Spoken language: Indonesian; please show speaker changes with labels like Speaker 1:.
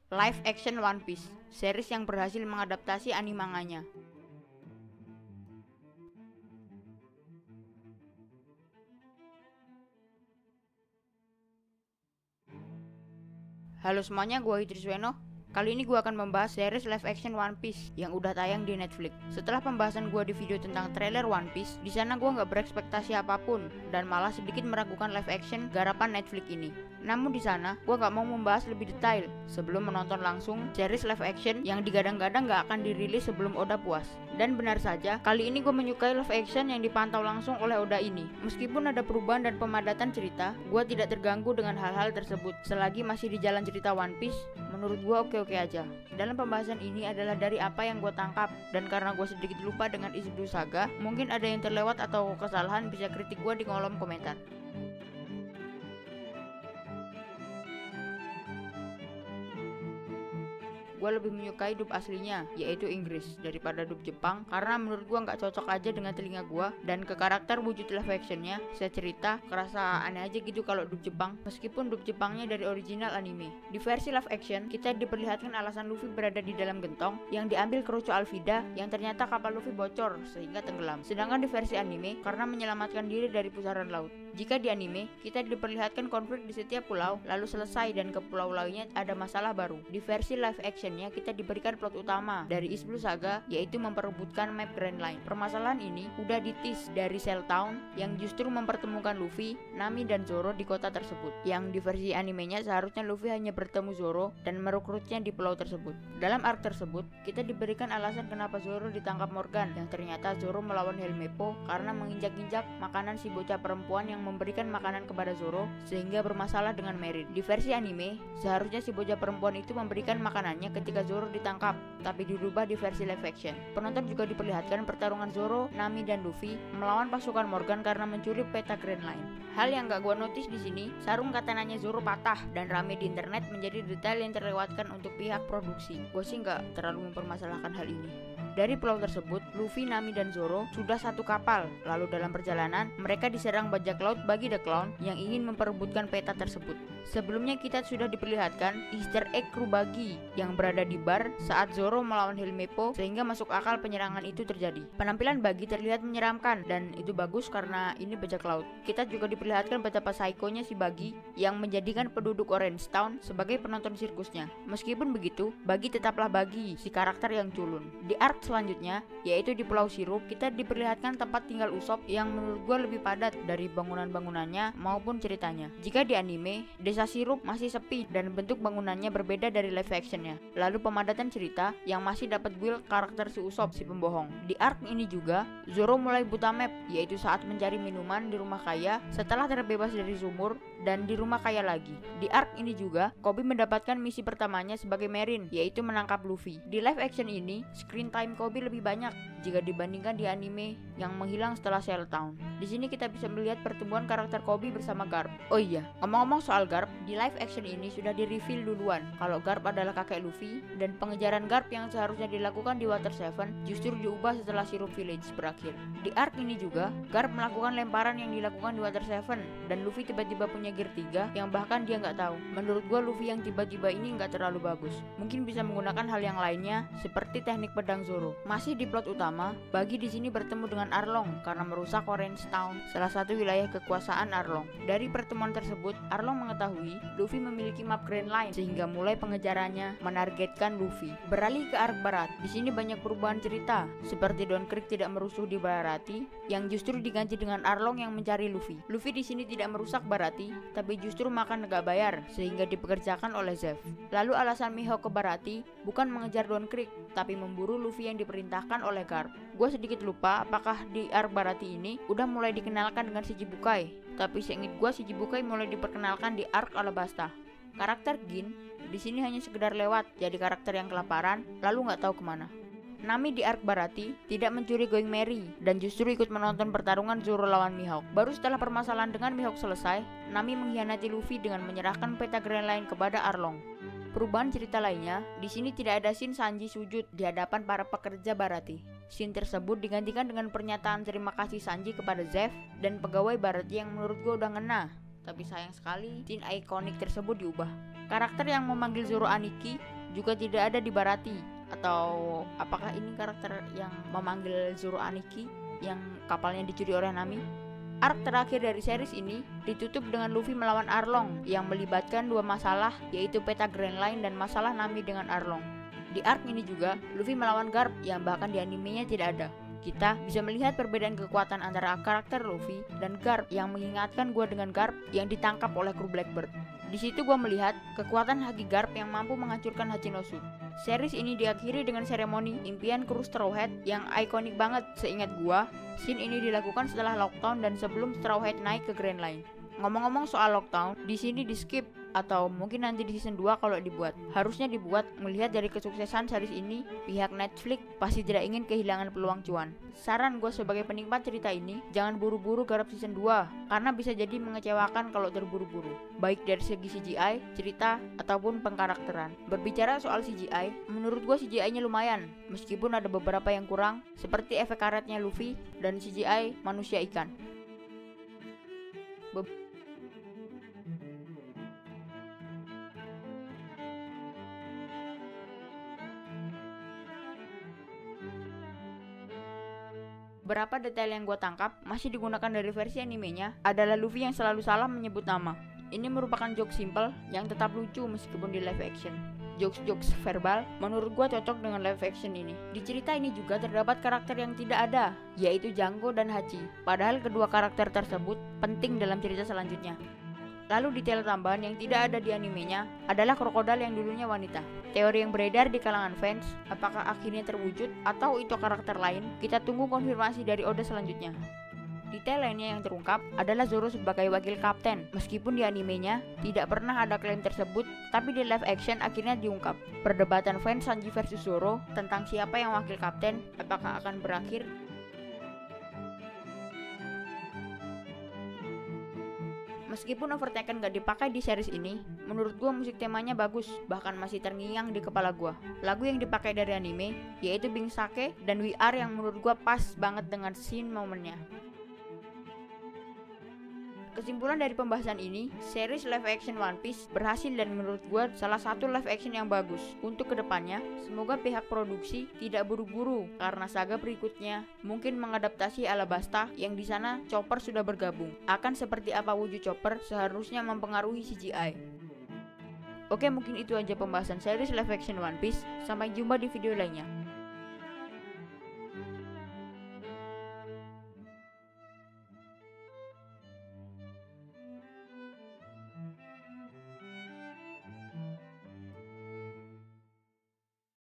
Speaker 1: live action One Piece, series yang berhasil mengadaptasi anime manganya. Halo semuanya, gue Idris Weno. Kali ini gue akan membahas series live action One Piece yang udah tayang di Netflix. Setelah pembahasan gue di video tentang trailer One Piece, di sana gue nggak berekspektasi apapun dan malah sedikit meragukan live action garapan Netflix ini. Namun di sana gue nggak mau membahas lebih detail sebelum menonton langsung series live action yang digadang-gadang nggak akan dirilis sebelum Oda puas. Dan benar saja, kali ini gue menyukai live action yang dipantau langsung oleh Oda ini. Meskipun ada perubahan dan pemadatan cerita, gue tidak terganggu dengan hal-hal tersebut. Selagi masih di jalan cerita One Piece, menurut gue oke-oke aja. Dalam pembahasan ini adalah dari apa yang gue tangkap, dan karena gue sedikit lupa dengan isi Blue Saga, mungkin ada yang terlewat atau kesalahan, bisa kritik gue di kolom komentar. Gue lebih menyukai dub aslinya, yaitu Inggris, daripada dub Jepang, karena menurut gue nggak cocok aja dengan telinga gue, dan ke karakter wujud live actionnya, saya cerita, kerasa aneh aja gitu kalau dub Jepang, meskipun dub Jepangnya dari original anime. Di versi live action, kita diperlihatkan alasan Luffy berada di dalam gentong, yang diambil kerucu Alvida, yang ternyata kapal Luffy bocor, sehingga tenggelam. Sedangkan di versi anime, karena menyelamatkan diri dari pusaran laut. Jika di anime, kita diperlihatkan konflik di setiap pulau, lalu selesai dan ke pulau lainnya ada masalah baru. Di versi live actionnya, kita diberikan plot utama dari East Blue Saga, yaitu memperebutkan map Grand Line. Permasalahan ini udah ditis dari Cell Town, yang justru mempertemukan Luffy, Nami, dan Zoro di kota tersebut. Yang di versi animenya seharusnya Luffy hanya bertemu Zoro dan merekrutnya di pulau tersebut. Dalam arc tersebut, kita diberikan alasan kenapa Zoro ditangkap Morgan, yang ternyata Zoro melawan Helmeppo karena menginjak-injak makanan si bocah perempuan yang memberikan makanan kepada Zoro sehingga bermasalah dengan Merit. Di versi anime, seharusnya si bocah perempuan itu memberikan makanannya ketika Zoro ditangkap, tapi dirubah di versi live action. Penonton juga diperlihatkan pertarungan Zoro, Nami, dan Luffy melawan pasukan Morgan karena mencuri peta Grand Line. Hal yang gak gua notice di sini, sarung katananya Zoro patah dan rame di internet menjadi detail yang terlewatkan untuk pihak produksi. Gue sih gak terlalu mempermasalahkan hal ini. Dari pulau tersebut, Luffy, Nami, dan Zoro sudah satu kapal. Lalu dalam perjalanan, mereka diserang bajak laut bagi The Clown yang ingin memperebutkan peta tersebut. Sebelumnya kita sudah diperlihatkan Easter egg kru Buggy yang berada di bar saat Zoro melawan Helmeppo sehingga masuk akal penyerangan itu terjadi. Penampilan Buggy terlihat menyeramkan dan itu bagus karena ini bajak laut. Kita juga diperlihatkan betapa psikonya si Buggy yang menjadikan penduduk Orange Town sebagai penonton sirkusnya. Meskipun begitu, Buggy tetaplah Buggy, si karakter yang culun. Di arc selanjutnya, yaitu di Pulau Sirup, kita diperlihatkan tempat tinggal Usopp yang menurut gue lebih padat dari bangunan-bangunannya maupun ceritanya. Jika di anime, desa Sirup masih sepi dan bentuk bangunannya berbeda dari live actionnya. Lalu pemadatan cerita yang masih dapat build karakter si Usopp, si pembohong. Di arc ini juga, Zoro mulai buta map, yaitu saat mencari minuman di rumah kaya setelah terbebas dari sumur dan di rumah kaya lagi. Di arc ini juga, Koby mendapatkan misi pertamanya sebagai Marine, yaitu menangkap Luffy. Di live action ini, screen time Koby lebih banyak jika dibandingkan di anime yang menghilang setelah Cell Town. Di sini kita bisa melihat pertemuan karakter Koby bersama Garp. Oh iya, ngomong-ngomong soal Garp, di live action ini sudah di-reveal duluan kalau Garp adalah kakek Luffy dan pengejaran Garp yang seharusnya dilakukan di Water 7 justru diubah setelah Syrup Village berakhir. Di arc ini juga, Garp melakukan lemparan yang dilakukan di Water 7 dan Luffy tiba-tiba punya gear 3 yang bahkan dia nggak tahu. Menurut gua Luffy yang tiba-tiba ini nggak terlalu bagus. Mungkin bisa menggunakan hal yang lainnya seperti teknik pedang Zoro. Masih di plot utama, Buggy di sini bertemu dengan Arlong karena merusak Orange Town, salah satu wilayah kekuasaan Arlong. Dari pertemuan tersebut, Arlong mengetahui Luffy memiliki map Grand Line sehingga mulai pengejarannya menargetkan Luffy. Beralih ke arc barat, di sini banyak perubahan cerita, seperti Don Krieg tidak merusuh di Barati, yang justru diganti dengan Arlong yang mencari Luffy. Luffy di sini tidak merusak Barati, tapi justru makan nggak bayar sehingga dipekerjakan oleh Zeff. Lalu alasan Mihawk ke Barati bukan mengejar Don Krieg, tapi memburu Luffy yang diperintahkan oleh Garp. Gue sedikit lupa apakah di arc Barati ini udah mulai dikenalkan dengan Shichibukai, tapi seingat gue Shichibukai mulai diperkenalkan di arc Alabasta. Karakter Gin di sini hanya sekedar lewat jadi karakter yang kelaparan lalu nggak tahu kemana. Nami di arc Barati tidak mencuri Going Merry dan justru ikut menonton pertarungan Zoro lawan Mihawk. Baru setelah permasalahan dengan Mihawk selesai, Nami mengkhianati Luffy dengan menyerahkan peta Grand Line kepada Arlong. Perubahan cerita lainnya, di sini tidak ada scene Sanji sujud di hadapan para pekerja Barati. Scene tersebut digantikan dengan pernyataan terima kasih Sanji kepada Zeff dan pegawai Barati yang menurut gue udah ngena. Tapi sayang sekali, scene ikonik tersebut diubah. Karakter yang memanggil Zoro Aniki juga tidak ada di Baratie. Atau apakah ini karakter yang memanggil Zoro Aniki yang kapalnya dicuri oleh Nami? Arc terakhir dari series ini ditutup dengan Luffy melawan Arlong yang melibatkan dua masalah, yaitu peta Grand Line dan masalah Nami dengan Arlong. Di arc ini juga Luffy melawan Garp yang bahkan di animenya tidak ada. Kita bisa melihat perbedaan kekuatan antara karakter Luffy dan Garp yang mengingatkan gua dengan Garp yang ditangkap oleh kru Blackbird. Di situ gua melihat kekuatan Haki Garp yang mampu menghancurkan Hachinosu. Series ini diakhiri dengan seremoni impian kru Straw Hat yang ikonik banget. Seingat gua, scene ini dilakukan setelah Lockdown dan sebelum Straw Hat naik ke Grand Line. Ngomong-ngomong soal Lockdown, di sini di skip atau mungkin nanti di season 2 kalau dibuat. Harusnya dibuat. Melihat dari kesuksesan series ini, pihak Netflix pasti tidak ingin kehilangan peluang cuan. Saran gue sebagai penikmat cerita ini, jangan buru-buru garap season 2 karena bisa jadi mengecewakan kalau terburu-buru, baik dari segi CGI, cerita, ataupun pengkarakteran. Berbicara soal CGI, menurut gue CGI-nya lumayan, meskipun ada beberapa yang kurang, seperti efek karetnya Luffy dan CGI manusia ikan. Beberapa detail yang gue tangkap masih digunakan dari versi animenya adalah Luffy yang selalu salah menyebut nama. Ini merupakan joke simple yang tetap lucu meskipun di live action. Jokes-jokes verbal menurut gue cocok dengan live action ini. Di cerita ini juga terdapat karakter yang tidak ada, yaitu Django dan Hachi. Padahal kedua karakter tersebut penting dalam cerita selanjutnya. Lalu detail tambahan yang tidak ada di animenya adalah krokodil yang dulunya wanita. Teori yang beredar di kalangan fans, apakah akhirnya terwujud atau itu karakter lain? Kita tunggu konfirmasi dari Oda selanjutnya. Detail lainnya yang terungkap adalah Zoro sebagai wakil kapten. Meskipun di animenya tidak pernah ada klaim tersebut, tapi di live action akhirnya diungkap. Perdebatan fans Sanji versus Zoro tentang siapa yang wakil kapten, apakah akan berakhir? Meskipun Overtaken gak dipakai di series ini, menurut gue musik temanya bagus, bahkan masih terngiang di kepala gue. Lagu yang dipakai dari anime, yaitu Bing Sake dan We Are yang menurut gue pas banget dengan scene momennya. Kesimpulan dari pembahasan ini, series live action One Piece berhasil dan menurut gue salah satu live action yang bagus. Untuk kedepannya, semoga pihak produksi tidak buru-buru karena saga berikutnya mungkin mengadaptasi Alabasta yang di sana Chopper sudah bergabung. Akan seperti apa wujud Chopper seharusnya mempengaruhi CGI. Oke, mungkin itu aja pembahasan series live action One Piece. Sampai jumpa di video lainnya.